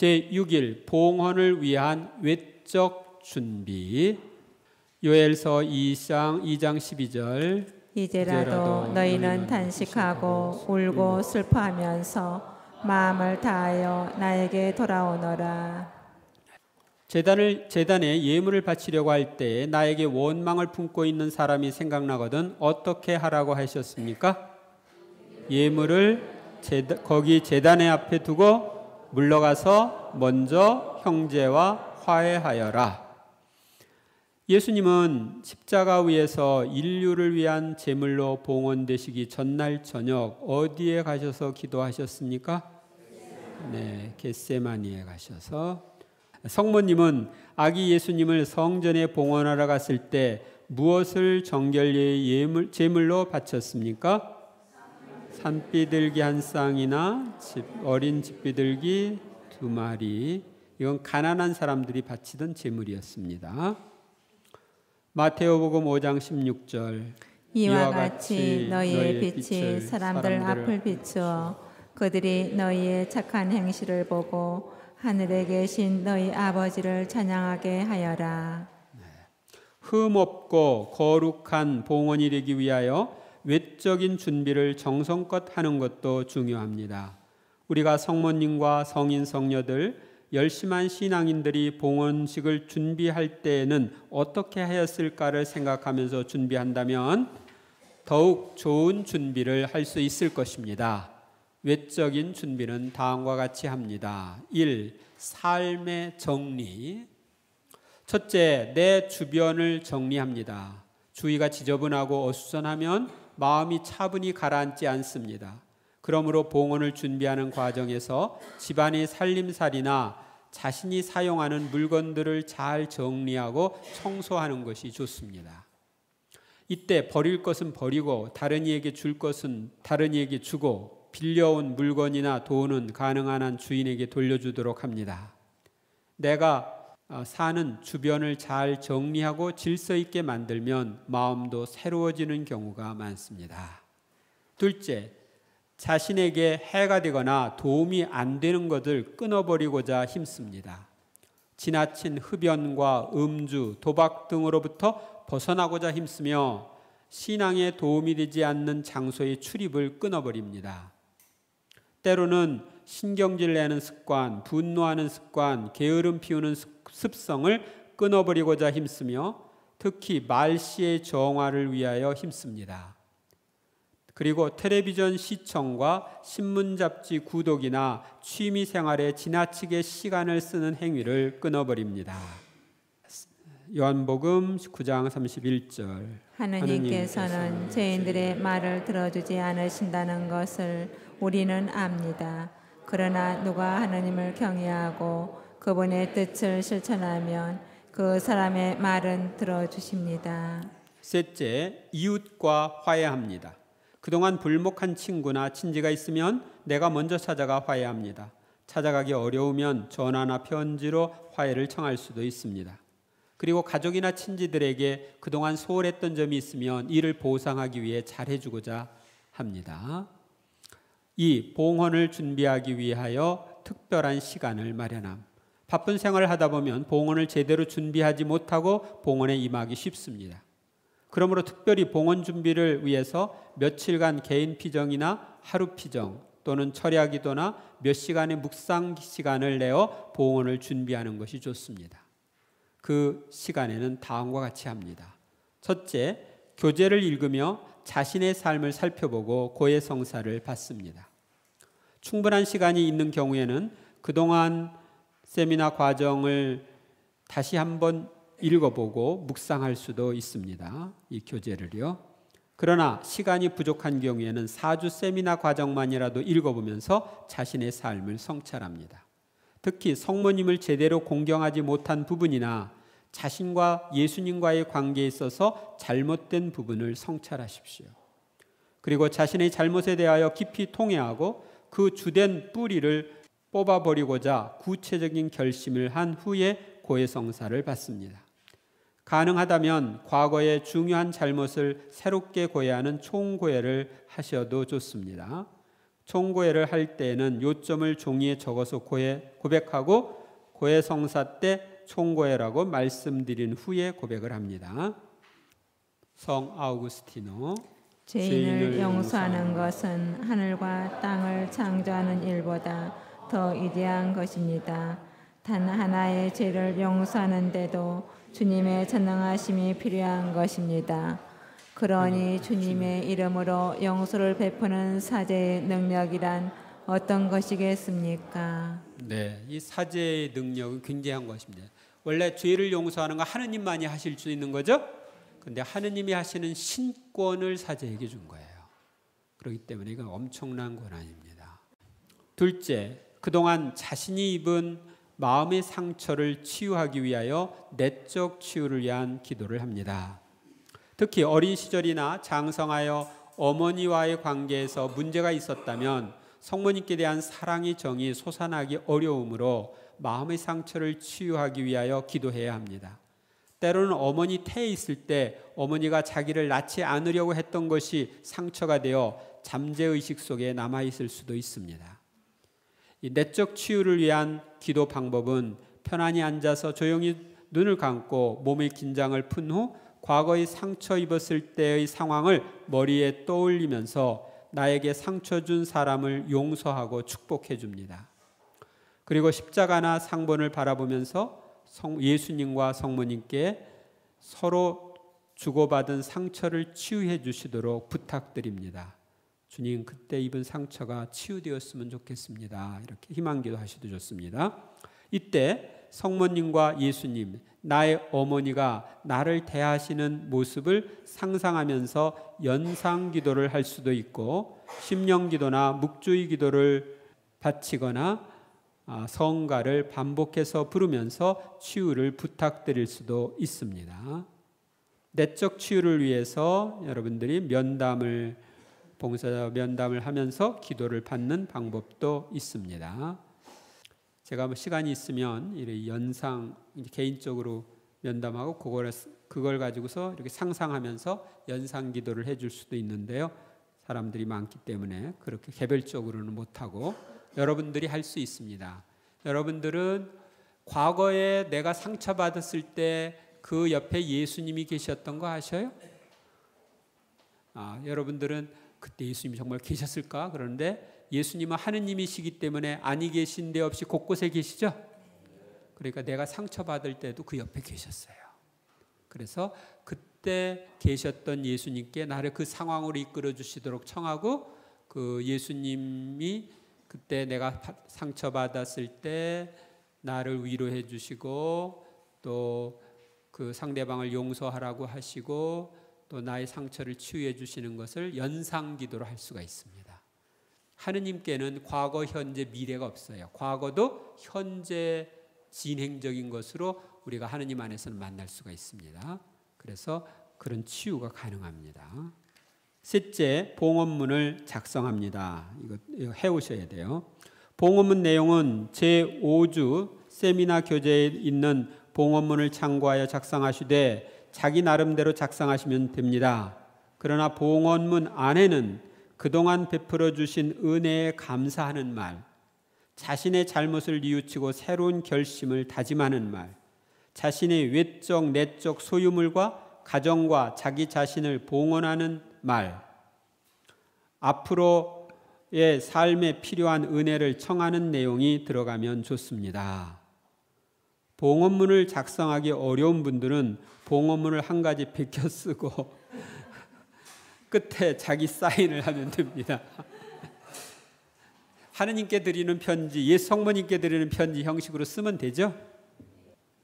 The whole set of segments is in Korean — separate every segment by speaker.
Speaker 1: 제6일 봉헌을 위한 외적 준비. 요엘서 2장 12절.
Speaker 2: 이제라도 너희는 단식하고 울고 슬퍼하면서 마음을 다하여 나에게 돌아오너라.
Speaker 1: 제단에 예물을 바치려고 할 때 나에게 원망을 품고 있는 사람이 생각나거든 어떻게 하라고 하셨습니까? 예물을 거기 제단의 앞에 두고 물러가서 먼저 형제와 화해하여라. 예수님은 십자가 위에서 인류를 위한 제물로 봉헌되시기 전날 저녁 어디에 가셔서 기도하셨습니까? 네, 겟세마니에 가셔서. 성모님은 아기 예수님을 성전에 봉헌하러 갔을 때 무엇을 정결례의 제물로 바쳤습니까? 산비둘기 한 쌍이나 어린 집비둘기 2마리. 이건 가난한 사람들이 바치던 제물이었습니다. 마테오복음 5장 16절.
Speaker 2: 이와 같이 너희의 빛이 사람들 앞을 비추어 그들이 너희의 착한 행실을 보고 하늘에 계신 너희 아버지를 찬양하게 하여라.
Speaker 1: 흠없고 거룩한 봉헌이 되기 위하여 외적인 준비를 정성껏 하는 것도 중요합니다. 우리가 성모님과 성인 성녀들, 열심한 신앙인들이 봉헌식을 준비할 때에는 어떻게 하였을까를 생각하면서 준비한다면 더욱 좋은 준비를 할 수 있을 것입니다. 외적인 준비는 다음과 같이 합니다. 1. 삶의 정리. 첫째, 내 주변을 정리합니다. 주위가 지저분하고 어수선하면 마음이 차분히 가라앉지 않습니다. 그러므로 봉헌을 준비하는 과정에서 집안의 살림살이나 자신이 사용하는 물건들을 잘 정리하고 청소하는 것이 좋습니다. 이때 버릴 것은 버리고 다른 이에게 줄 것은 다른 이에게 주고 빌려온 물건이나 돈은 가능한 한 주인에게 돌려주도록 합니다. 내가 사는 주변을 잘 정리하고 질서 있게 만들면 마음도 새로워지는 경우가 많습니다. 둘째, 자신에게 해가 되거나 도움이 안 되는 것을 끊어버리고자 힘씁니다. 지나친 흡연과 음주, 도박 등으로부터 벗어나고자 힘쓰며 신앙에 도움이 되지 않는 장소의 출입을 끊어버립니다. 때로는 신경질 내는 습관, 분노하는 습관, 게으름 피우는 습성을 끊어버리고자 힘쓰며 특히 말씨의 정화를 위하여 힘씁니다. 그리고 텔레비전 시청과 신문 잡지 구독이나 취미 생활에 지나치게 시간을 쓰는 행위를 끊어버립니다. 요한복음 19장 31절.
Speaker 2: 하느님께서는 죄인들의 말을 들어주지 않으신다는 것을 우리는 압니다. 그러나 누가 하느님을 경외하고 그분의 뜻을 실천하면 그 사람의 말은 들어주십니다.
Speaker 1: 셋째, 이웃과 화해합니다. 그동안 불목한 친구나 친지가 있으면 내가 먼저 찾아가 화해합니다. 찾아가기 어려우면 전화나 편지로 화해를 청할 수도 있습니다. 그리고 가족이나 친지들에게 그동안 소홀했던 점이 있으면 이를 보상하기 위해 잘해주고자 합니다. 2. 봉헌을 준비하기 위하여 특별한 시간을 마련함. 바쁜 생활을 하다 보면 봉헌을 제대로 준비하지 못하고 봉헌에 임하기 쉽습니다. 그러므로 특별히 봉헌 준비를 위해서 며칠간 개인 피정이나 하루 피정 또는 철야 기도나 몇 시간의 묵상 시간을 내어 봉헌을 준비하는 것이 좋습니다. 그 시간에는 다음과 같이 합니다. 첫째, 교재를 읽으며 자신의 삶을 살펴보고 고해성사를 받습니다. 충분한 시간이 있는 경우에는 그동안 세미나 과정을 다시 한번 읽어보고 묵상할 수도 있습니다. 이 교재를요. 그러나 시간이 부족한 경우에는 4주 세미나 과정만이라도 읽어보면서 자신의 삶을 성찰합니다. 특히 성모님을 제대로 공경하지 못한 부분이나 자신과 예수님과의 관계에 있어서 잘못된 부분을 성찰하십시오. 그리고 자신의 잘못에 대하여 깊이 통회하고 그 주된 뿌리를 뽑아버리고자 구체적인 결심을 한 후에 고해성사를 받습니다. 가능하다면 과거의 중요한 잘못을 새롭게 고해하는 총고해를 하셔도 좋습니다. 총고회를 할 때에는 요점을 종이에 적어서 고백하고 고해 성사 때 총고회라고 말씀드린 후에 고백을 합니다. 성 아우구스티노,
Speaker 2: 죄인을 용서하는 것은 하늘과 땅을 창조하는 일보다 더 위대한 것입니다. 단 하나의 죄를 용서하는데도 주님의 전능하심이 필요한 것입니다. 그러니 주님의 이름으로 용서를 베푸는 사죄의 능력이란 어떤 것이겠습니까?
Speaker 1: 네, 이 사죄의 능력은 굉장한 것입니다. 원래 죄를 용서하는 거 하느님만이 하실 수 있는 거죠. 그런데 하느님이 하시는 신권을 사죄에게 준 거예요. 그렇기 때문에 이건 엄청난 권한입니다. 둘째, 그동안 자신이 입은 마음의 상처를 치유하기 위하여 내적 치유를 위한 기도를 합니다. 특히 어린 시절이나 장성하여 어머니와의 관계에서 문제가 있었다면 성모님께 대한 사랑의 정이 솟아나기 어려우므로 마음의 상처를 치유하기 위하여 기도해야 합니다. 때로는 어머니 태에 있을 때 어머니가 자기를 낳지 않으려고 했던 것이 상처가 되어 잠재의식 속에 남아있을 수도 있습니다. 이 내적 치유를 위한 기도 방법은 편안히 앉아서 조용히 눈을 감고 몸의 긴장을 푼 후 과거의 상처 입었을 때의 상황을 머리에 떠올리면서 나에게 상처 준 사람을 용서하고 축복해 줍니다. 그리고 십자가나 상본을 바라보면서 예수님과 성모님께 서로 주고받은 상처를 치유해 주시도록 부탁드립니다. 주님, 그때 입은 상처가 치유되었으면 좋겠습니다. 이렇게 희망기도 하셔도 좋습니다. 이때 성모님과 예수님, 나의 어머니가 나를 대하시는 모습을 상상하면서 연상기도를 할 수도 있고 심령기도나 묵주의 기도를 바치거나 성가를 반복해서 부르면서 치유를 부탁드릴 수도 있습니다. 내적 치유를 위해서 여러분들이 봉사 면담을 하면서 기도를 받는 방법도 있습니다. 제가 시간이 있으면 연상 개인적으로 면담하고 그걸 가지고서 이렇게 상상하면서 연상 기도를 해줄 수도 있는데요. 사람들이 많기 때문에 그렇게 개별적으로는 못하고 여러분들이 할 수 있습니다. 여러분들은 과거에 내가 상처받았을 때 그 옆에 예수님이 계셨던 거 아셔요? 여러분들은 그때 예수님이 정말 계셨을까? 그런데 예수님은 하느님이시기 때문에 아니 계신 데 없이 곳곳에 계시죠? 그러니까 내가 상처받을 때도 그 옆에 계셨어요. 그래서 그때 계셨던 예수님께 나를 그 상황으로 이끌어 주시도록 청하고 그 예수님이 그때 내가 상처받았을 때 나를 위로해 주시고 또 그 상대방을 용서하라고 하시고 또 나의 상처를 치유해 주시는 것을 연상기도로 할 수가 있습니다. 하느님께는 과거, 현재, 미래가 없어요. 과거도 현재 진행적인 것으로 우리가 하느님 안에서는 만날 수가 있습니다. 그래서 그런 치유가 가능합니다. 셋째, 봉헌문을 작성합니다. 이거 해오셔야 돼요. 봉헌문 내용은 제5주 세미나 교재에 있는 봉헌문을 참고하여 작성하시되 자기 나름대로 작성하시면 됩니다. 그러나 봉헌문 안에는 그동안 베풀어 주신 은혜에 감사하는 말, 자신의 잘못을 뉘우치고 새로운 결심을 다짐하는 말, 자신의 외적, 내적 소유물과 가정과 자기 자신을 봉헌하는 말, 앞으로의 삶에 필요한 은혜를 청하는 내용이 들어가면 좋습니다. 봉헌문을 작성하기 어려운 분들은 봉헌문을 한 가지 베껴 쓰고 끝에 자기 사인을 하면 됩니다. 하느님께 드리는 편지, 예수 성모님께 드리는 편지 형식으로 쓰면 되죠?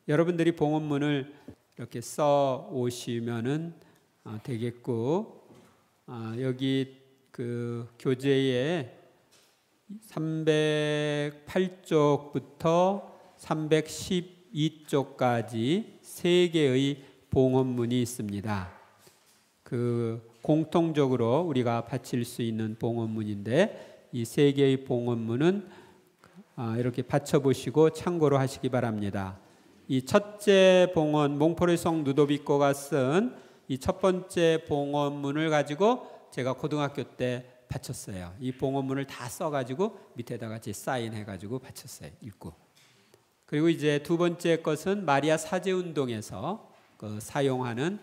Speaker 1: 여러분들이 봉헌문을 이렇게 써 오시면은 되겠고, 여기 그 교재에 308쪽부터 312쪽까지 3개의 봉헌문이 있습니다. 그 공통적으로 우리가 바칠 수 있는 봉헌문인데 이 3개의 봉헌문은 이렇게 받쳐보시고 참고로 하시기 바랍니다. 이 첫째 봉헌, 몽포르 성 누도비코가 쓴 이 첫 번째 봉헌문을 가지고 제가 고등학교 때 바쳤어요. 이 봉헌문을 다 써가지고 밑에다가 제 사인해가지고 바쳤어요. 읽고. 그리고 이제 두 번째 것은 마리아 사제운동에서 사용하는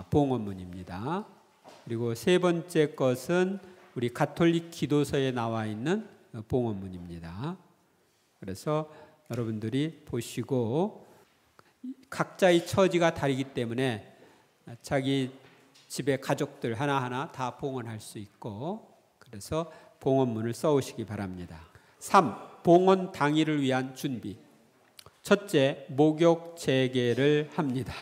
Speaker 1: 봉헌문입니다. 그리고 세 번째 것은 우리 가톨릭 기도서에 나와 있는 봉헌문입니다. 그래서 여러분들이 보시고 각자의 처지가 다르기 때문에 자기 집에 가족들 하나하나 다 봉헌할 수 있고, 그래서 봉헌문을 써오시기 바랍니다. 3. 봉헌 당일을 위한 준비. 첫째, 목욕 재개를 합니다.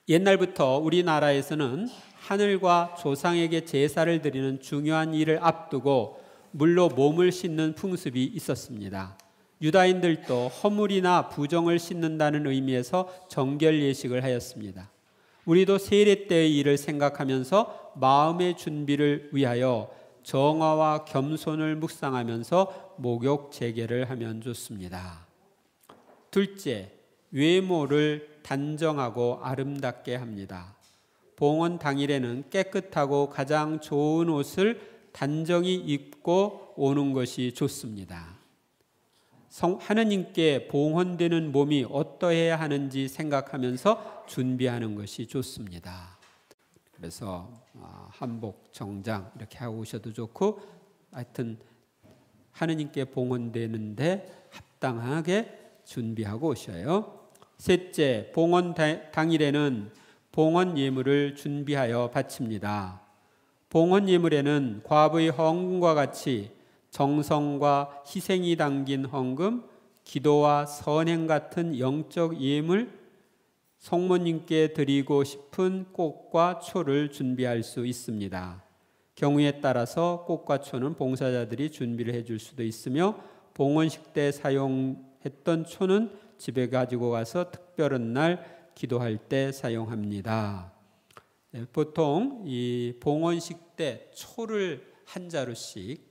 Speaker 1: 옛날부터 우리나라에서는 하늘과 조상에게 제사를 드리는 중요한 일을 앞두고 물로 몸을 씻는 풍습이 있었습니다. 유다인들도 허물이나 부정을 씻는다는 의미에서 정결 예식을 하였습니다. 우리도 세례 때의 일을 생각하면서 마음의 준비를 위하여 정화와 겸손을 묵상하면서 목욕 재개를 하면 좋습니다. 둘째, 외모를 단정하고 아름답게 합니다. 봉헌 당일에는 깨끗하고 가장 좋은 옷을 단정히 입고 오는 것이 좋습니다. 하느님께 봉헌되는 몸이 어떠해야 하는지 생각하면서 준비하는 것이 좋습니다. 그래서 한복, 정장 이렇게 하고 오셔도 좋고, 하여튼 하느님께 봉헌되는데 합당하게 준비하고 오셔요. 셋째, 봉헌 당일에는 봉헌 예물을 준비하여 바칩니다. 봉헌 예물에는 과부의 헌금과 같이 정성과 희생이 담긴 헌금, 기도와 선행 같은 영적 예물, 성모님께 드리고 싶은 꽃과 초를 준비할 수 있습니다. 경우에 따라서 꽃과 초는 봉사자들이 준비를 해줄 수도 있으며, 봉헌식 때 사용했던 초는 집에 가지고 가서 특별한 날 기도할 때 사용합니다. 보통 이 봉헌식 때 초를 한 자루씩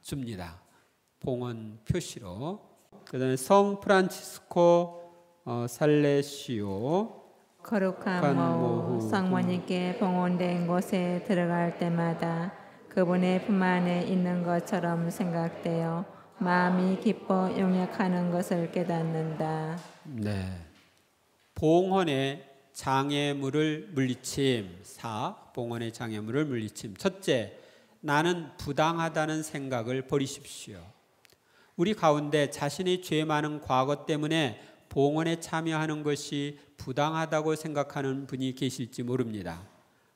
Speaker 1: 줍니다. 봉헌 표시로. 그다음에 성 프란치스코 살레시오
Speaker 2: 거룩한 모후 성모님께 봉헌된 곳에 들어갈 때마다 그분의 품 안에 있는 것처럼 생각되어 마음이 기뻐 용역하는 것을 깨닫는다.
Speaker 1: 네. 봉헌의 장애물을 물리침. 4. 봉헌의 장애물을 물리침. 첫째, 나는 부당하다는 생각을 버리십시오. 우리 가운데 자신의 죄 많은 과거 때문에 봉헌에 참여하는 것이 부당하다고 생각하는 분이 계실지 모릅니다.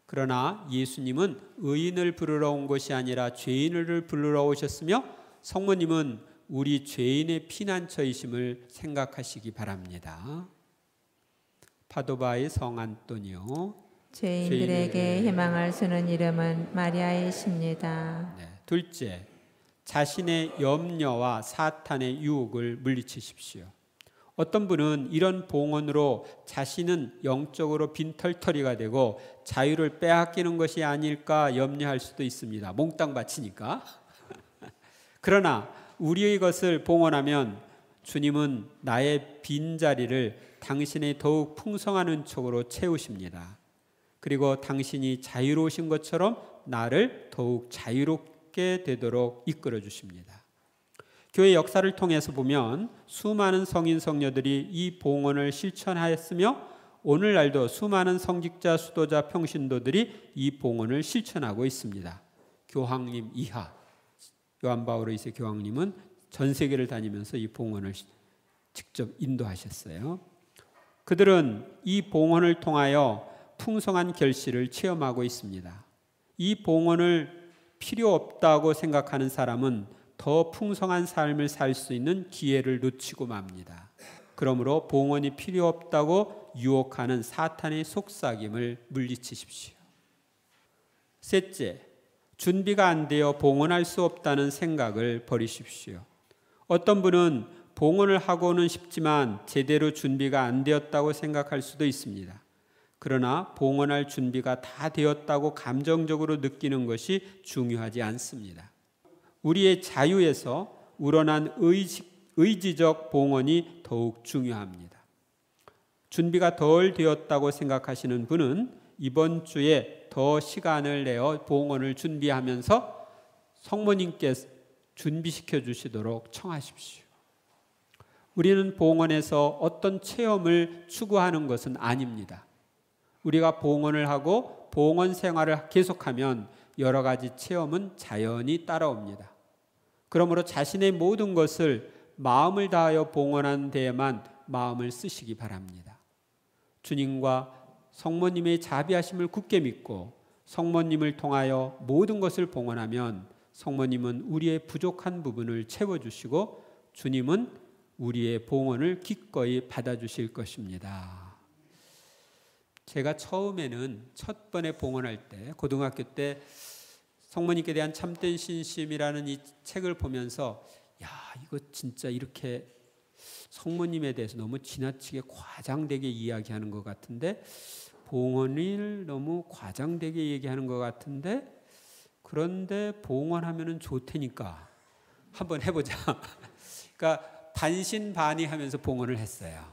Speaker 1: 그러나 예수님은 의인을 부르러 온 것이 아니라 죄인을 부르러 오셨으며, 성모님은 우리 죄인의 피난처이심을 생각하시기 바랍니다. 파도바의 성 안토니오.
Speaker 2: 죄인들에게 희망을 주는 이름은 마리아이십니다.
Speaker 1: 네. 둘째, 자신의 염려와 사탄의 유혹을 물리치십시오. 어떤 분은 이런 봉헌으로 자신은 영적으로 빈털터리가 되고 자유를 빼앗기는 것이 아닐까 염려할 수도 있습니다. 몽땅 바치니까. 그러나 우리의 것을 봉헌하면 주님은 나의 빈자리를 당신의 더욱 풍성한 은총으로 채우십니다. 그리고 당신이 자유로우신 것처럼 나를 더욱 자유롭게 되도록 이끌어 주십니다. 교회 역사를 통해서 보면 수많은 성인 성녀들이 이 봉헌을 실천하였으며, 오늘날도 수많은 성직자, 수도자, 평신도들이 이 봉헌을 실천하고 있습니다. 교황님 이하 요한 바오로 2세 교황님은 전 세계를 다니면서 이 봉헌을 직접 인도하셨어요. 그들은 이 봉헌을 통하여 풍성한 결실을 체험하고 있습니다. 이 봉헌을 필요 없다고 생각하는 사람은 더 풍성한 삶을 살 수 있는 기회를 놓치고 맙니다. 그러므로 봉헌이 필요 없다고 유혹하는 사탄의 속삭임을 물리치십시오. 셋째, 준비가 안 되어 봉헌할 수 없다는 생각을 버리십시오. 어떤 분은 봉헌을 하고는 싶지만 제대로 준비가 안 되었다고 생각할 수도 있습니다. 그러나 봉헌할 준비가 다 되었다고 감정적으로 느끼는 것이 중요하지 않습니다. 우리의 자유에서 우러난 의지적 봉헌이 더욱 중요합니다. 준비가 덜 되었다고 생각하시는 분은 이번 주에 더 시간을 내어 봉헌을 준비하면서 성모님께 준비시켜 주시도록 청하십시오. 우리는 봉헌에서 어떤 체험을 추구하는 것은 아닙니다. 우리가 봉헌을 하고 봉헌 생활을 계속하면 여러 가지 체험은 자연히 따라옵니다. 그러므로 자신의 모든 것을 마음을 다하여 봉헌하는 데에만 마음을 쓰시기 바랍니다. 주님과 성모님의 자비하심을 굳게 믿고 성모님을 통하여 모든 것을 봉헌하면 성모님은 우리의 부족한 부분을 채워주시고 주님은 우리의 봉헌을 기꺼이 받아주실 것입니다. 제가 처음에는 첫 번에 봉헌할 때 고등학교 때 성모님께 대한 참된 신심이라는 이 책을 보면서 야, 이거 진짜 이렇게 성모님에 대해서 너무 지나치게 과장되게 이야기하는 것 같은데, 봉헌을 너무 과장되게 얘기하는 것 같은데, 그런데 봉헌하면은 좋다니까 한번 해보자. 그러니까 반신반의하면서 봉헌을 했어요.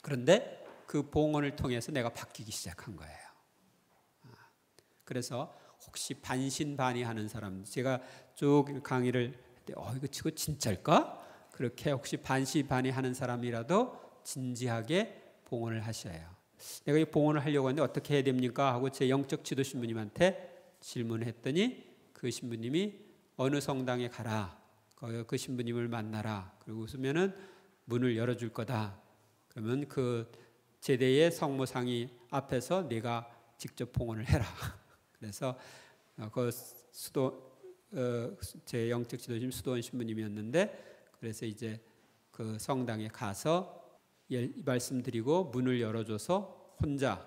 Speaker 1: 그런데 그 봉헌을 통해서 내가 바뀌기 시작한 거예요. 그래서 혹시 반신반의하는 사람, 제가 쭉 강의를 이거 진짜일까? 그렇게 혹시 반신반의하는 사람이라도 진지하게 봉헌을 하셔요. 내가 이 봉헌을 하려고 하는데 어떻게 해야 됩니까? 하고 제 영적 지도 신부님한테 질문했더니 그 신부님이 어느 성당에 가라. 그 신부님을 만나라. 그리고 웃으면은 문을 열어줄 거다. 그러면 그 제대의 성모상이 앞에서 네가 직접 봉헌을 해라. 그래서 그 제 영적 지도심 수도원 신부님이었는데, 그래서 이제 그 성당에 가서 말씀드리고 문을 열어줘서 혼자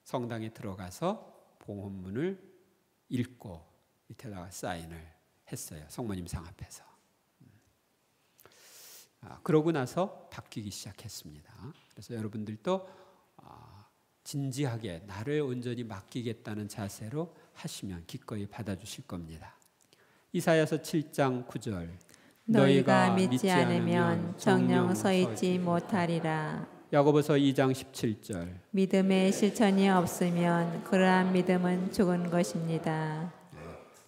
Speaker 1: 성당에 들어가서 봉헌문을 읽고 밑에다가 사인을 했어요. 성모님 상 앞에서. 그러고 나서 바뀌기 시작했습니다. 그래서 여러분들도 진지하게 나를 온전히 맡기겠다는 자세로 하시면 기꺼이 받아주실 겁니다. 이사야서 7장 9절
Speaker 2: 너희가 믿지 않으면 정녕 서 있지 못하리라.
Speaker 1: 야고보서 2장 17절
Speaker 2: 믿음에 실천이 없으면 그러한 믿음은 죽은 것입니다.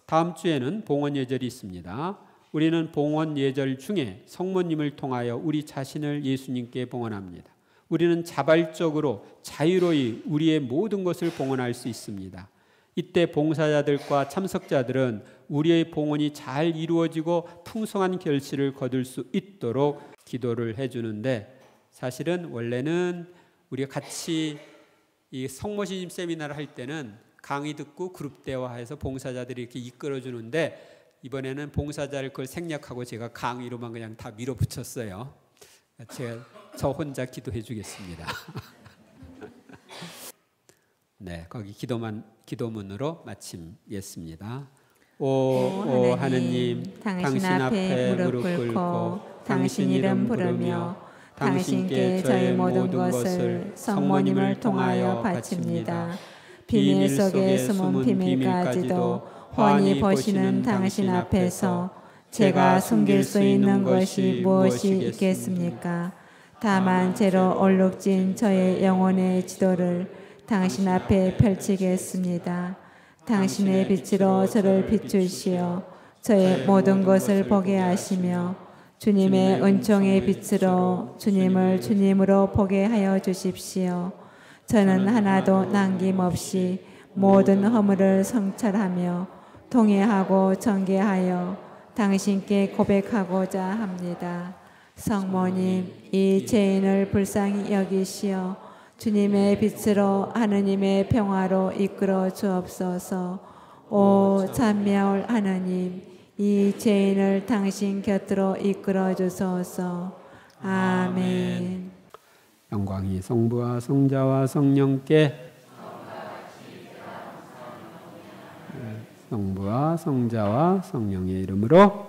Speaker 1: 다음 주에는 봉헌 예절이 있습니다. 우리는 봉헌 예절 중에 성모님을 통하여 우리 자신을 예수님께 봉헌합니다. 우리는 자발적으로 자유로이 우리의 모든 것을 봉헌할 수 있습니다. 이때 봉사자들과 참석자들은 우리의 봉헌이 잘 이루어지고 풍성한 결실을 거둘 수 있도록 기도를 해주는데, 사실은 원래는 우리가 같이 이 성모신임 세미나를 할 때는 강의 듣고 그룹 대화해서 봉사자들이 이렇게 이끌어주는데, 이번에는 봉사자를 그걸 생략하고 제가 강의로만 그냥 다 밀어붙였어요. 저 혼자 기도해 주겠습니다. 네, 거기 기도문으로 마치겠습니다. 오 하느님, 당신 앞에 무릎 꿇고 당신 이름 부르며 당신께 저의 모든 것을 성모님을 통하여 바칩니다. 비밀 속에 숨은 비밀까지도 훤히 보시는 당신 앞에서 제가 숨길 수 있는 것이 무엇이 있겠습니까? 다만 죄로 얼룩진 저의 영혼의 지도를 당신 앞에 펼치겠습니다. 당신의 빛으로 저를 비추시어 저의 모든 것을 보게 하시며 주님의 은총의 빛으로 주님을 주님으로 보게 하여 주십시오. 저는 하나도 남김없이 모든 허물을 성찰하며 통회하고 정죄하여 당신께 고백하고자 합니다. 성모님, 이 죄인을 불쌍히 여기시어 주님의 빛으로 하느님의 평화로 이끌어 주옵소서. 오 찬미하올 하느님, 이 죄인을 당신 곁으로 이끌어 주소서. 아멘. 영광이 성부와 성자와 성령께, 성부와 성자와 성령의 이름으로